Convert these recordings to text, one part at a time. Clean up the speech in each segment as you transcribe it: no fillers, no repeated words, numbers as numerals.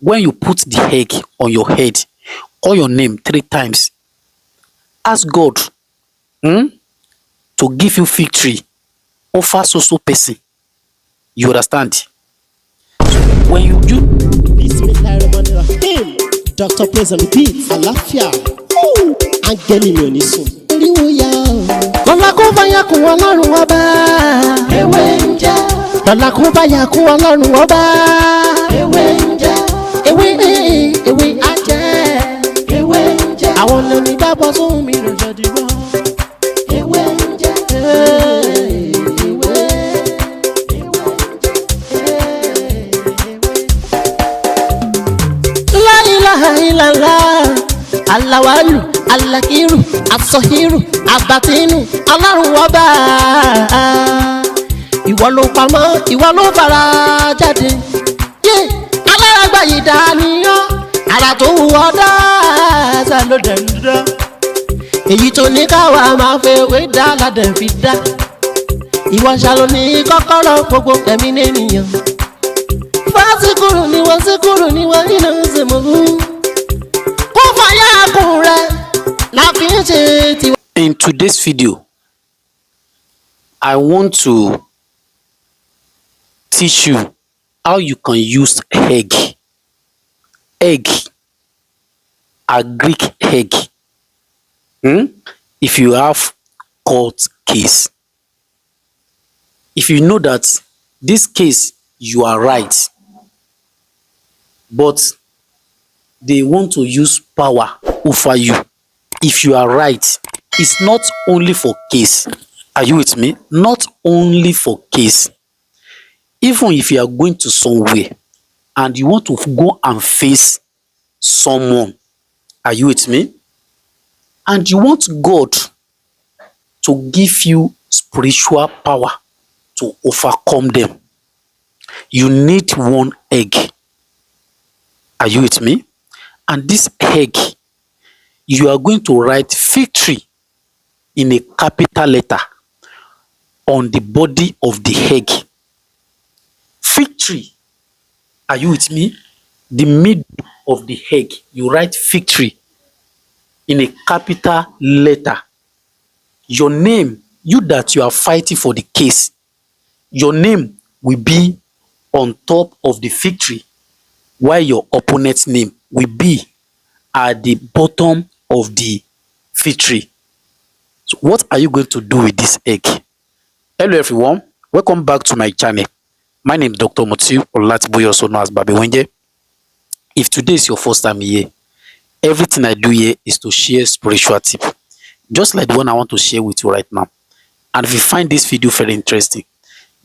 when you put the egg on your head, call your name 3 times. Ask God to give you victory over so person. You understand? When you do Bismillahirrahmanirrahim. Dr. Praise and Repeat. Àlàáfíà. Áńgẹ́lì mi ò ní sùn. Oríwo ya o. Lọ́la kó bá yà kún Ọlọ́run ọba. Ewé ń jẹ́. Lọ́la kó bá yà kún Ọlọ́run ọba. Ewé ń jẹ́. Ewé á jẹ́. Ewé ń jẹ́. Àwọn lèmi dábọ̀ sóhun mi lọ́jọ́ dìbò. Ewé ń jẹ́. Alawalu, alakiru, asọhiru, abatinu, Ọlọ́run ọba. Ìwọ ló pamọ́, ìwọ ló fara jáde. Alárágbá yìí dániyàn, ara tó wù ọ́ dáadáa ló dẹ̀ ń dán. Èyí tó ní káwa máa fẹ́ wé dá ládẹ̀ fi dá. Ìwọ ṣàlò ní kọ́kọ́rọ́ gbogbo ẹ̀mí nìyẹn. Fásikúrú ni wọ́n nínú ìsìnkú. In today's video, I want to teach you how you can use egg, a Greek egg, if you have court case. If you know that this case you are right, but they want to use power over you. If you are right, it's not only for case. Are you with me? Not only for case. Even if you are going to somewhere and you want to go and face someone, are you with me? And you want God to give you spiritual power to overcome them, you need one egg. Are you with me? And this egg, you are going to write victory in a capital letter on the body of the egg. Victory. Are you with me? The middle of the egg, you write victory in a capital letter. Your name, you that you are fighting for the case, your name will be on top of the victory, while your opponent's name will be at the bottom of the victory. So what are you going to do with this egg? Hello everyone, welcome back to my channel. My name is Dr. Mutiu Olatiboye, also known as Babi Wenje. If today is your first time here, everything I do here is to share spiritual tip, just like the one I want to share with you right now. And if you find this video very interesting,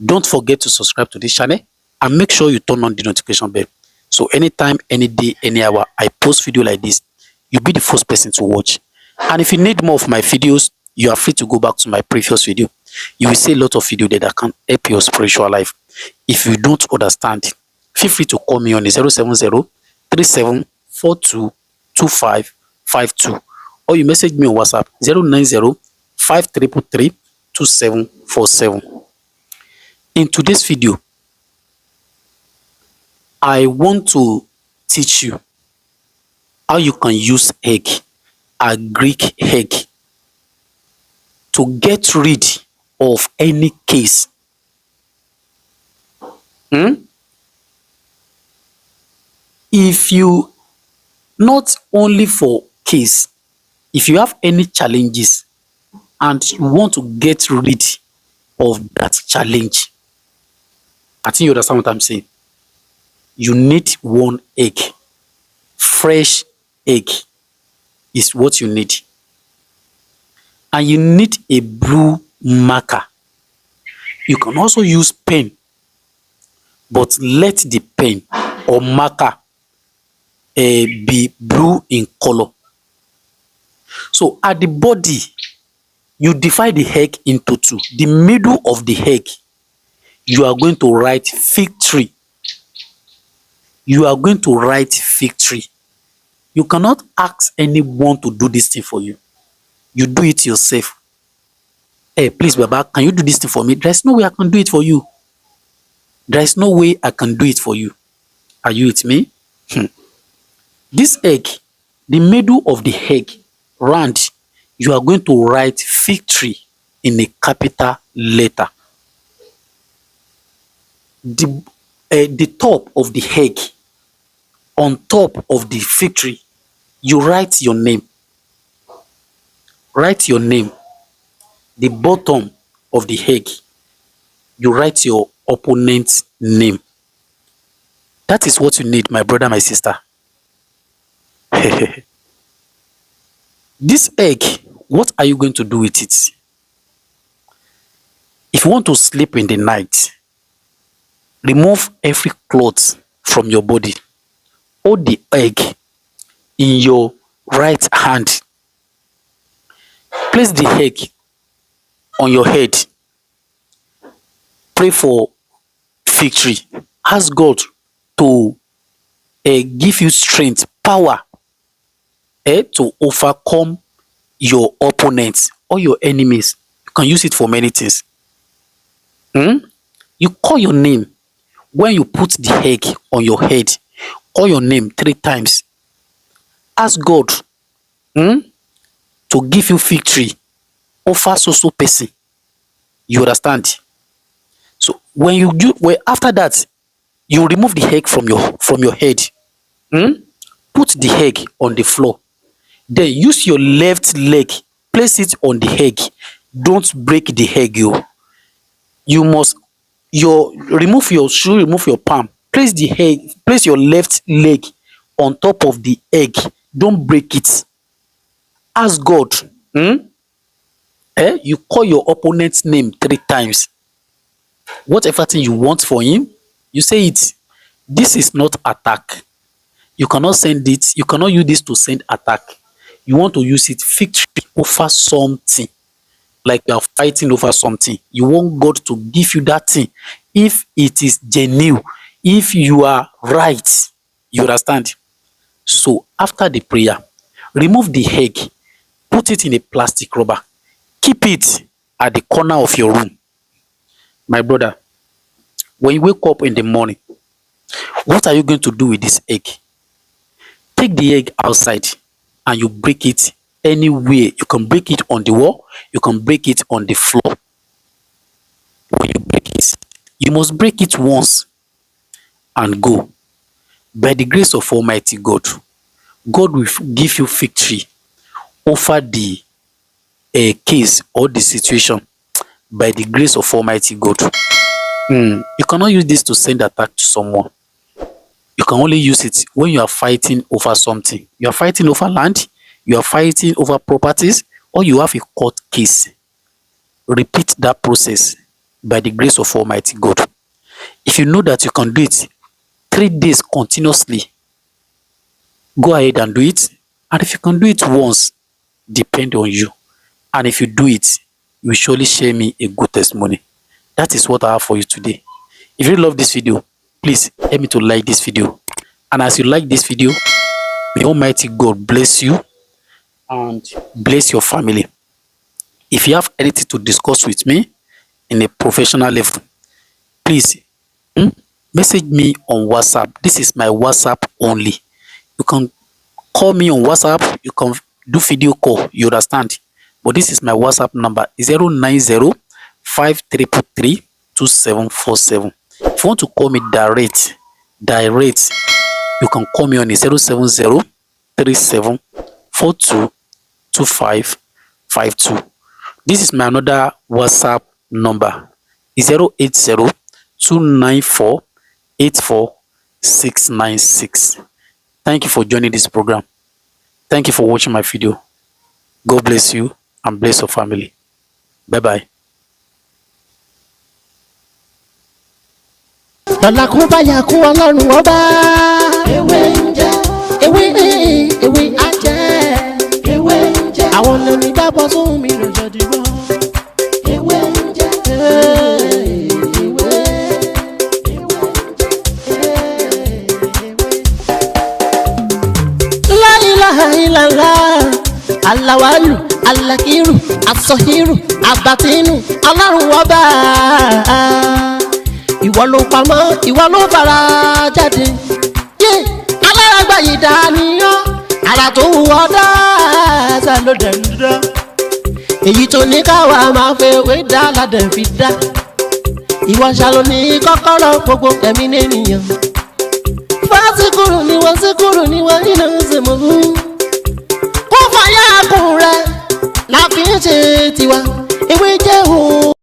don't forget to subscribe to this channel and make sure you turn on the notification bell. So anytime, any day, any hour I post video like this, you'll be the first person to watch. And if you need more of my videos, you are free to go back to my previous video. You will see a lot of video there that can help your spiritual life. If you don't understand, feel free to call me on 070-3742-2552, or you message me on WhatsApp 090-5333-2747. In today's video, I want to teach you how you can use egg, a Greek egg, to get rid of any case. If you, not only for case, if you have any challenges and you want to get rid of that challenge, I think you understand what I'm saying. You need one egg. Fresh egg is what you need. And you need a blue marker. You can also use pen, but let the pen or marker be blue in color. So at the body, you divide the egg into two. The middle of the egg, you are going to write victory. You are going to write victory. You cannot ask anyone to do this thing for you. You do it yourself. Hey, please, Baba, can you do this thing for me? There's no way I can do it for you. There is no way I can do it for you. Are you with me? This egg, the middle of the egg, round, you are going to write victory in a capital letter. The top of the egg, on top of the victory, you write your name. Write your name. The bottom of the egg, you write your opponent's name. That is what you need, my brother, my sister. This egg, what are you going to do with it? If you want to sleep in the night, remove every cloth from your body. Hold the egg in your right hand. Place the egg on your head. Pray for victory. Ask God to give you strength, power to overcome your opponents or your enemies. You can use it for many things. You call your name. When you put the egg on your head, call your name 3 times. Ask God to give you victory over so person. You understand? So when you do, after that, you remove the egg from your head. Put the egg on the floor. Then use your left leg, place it on the egg. Don't break the egg. You must remove your shoe, remove your palm. Place the egg, place your left leg on top of the egg. Don't break it. Ask God. You call your opponent's name 3 times. Whatever thing you want for him, you say it. This is not attack. You cannot send it. You cannot use this to send attack. You want to use it victory over something. Like you are fighting over something. You want God to give you that thing. If it is genuine, if you are right, you understand? So after the prayer, remove the egg, put it in a plastic rubber. Keep it at the corner of your room. My brother, when you wake up in the morning, what are you going to do with this egg? Take the egg outside and you break it anywhere. You can break it on the wall. You can break it on the floor. When you break it, you must break it once and go. By the grace of Almighty God, God will give you victory over the case or the situation. By the grace of Almighty God. You cannot use this to send attack to someone. You can only use it when you are fighting over something. You are fighting over land, you are fighting over properties, or you have a court case. Repeat that process by the grace of Almighty God. If you know that you can do it 3 days continuously, go ahead and do it. And if you can do it once, depend on you. And if you do it, you will surely share me a good testimony. That is what I have for you today. If you love this video, please help me to like this video. And as you like this video, may Almighty God bless you and bless your family. If you have anything to discuss with me in a professional level, please message me on WhatsApp. This is my WhatsApp only. You can call me on WhatsApp. You can do video call. You understand? But this is my WhatsApp number, 090-5333-2747. If you want to call me direct, you can call me on 070-3742-2552. This is my another WhatsApp number, 080-294-84696. Thank you for joining this program. Thank you for watching my video. God bless you and bless your family. Bye-bye. Lọ́la kún báyà kún ọlọ́run ọba. Ewé ń jẹ́. Ewé á jẹ́. Ewé ń jẹ́. Àwọn lèmi dábọ̀ sóhun mi lọ́jọ́ dìbò. Ewé ń jẹ́. La ilaha illallah. Alawalu, alakiru, asọhiru, abatinu, ọlọ́run ọba. Ìwọ ló pamọ́, ìwọ ló fara jáde. ló dẹ̀ ń dá. èyí tó ní káwa máa fẹ́ wé dá ládẹ̀ fi dá. ìwọ ṣàlò ní kọ́kọ́rọ́ gbogbo ẹ̀mí nìyẹn. fásikúrú ni wọ́n síkúrú ni wọ́n nínú ìsìnkú. kó fàyà kùn rẹ̀ la fi ń ṣe tiwa.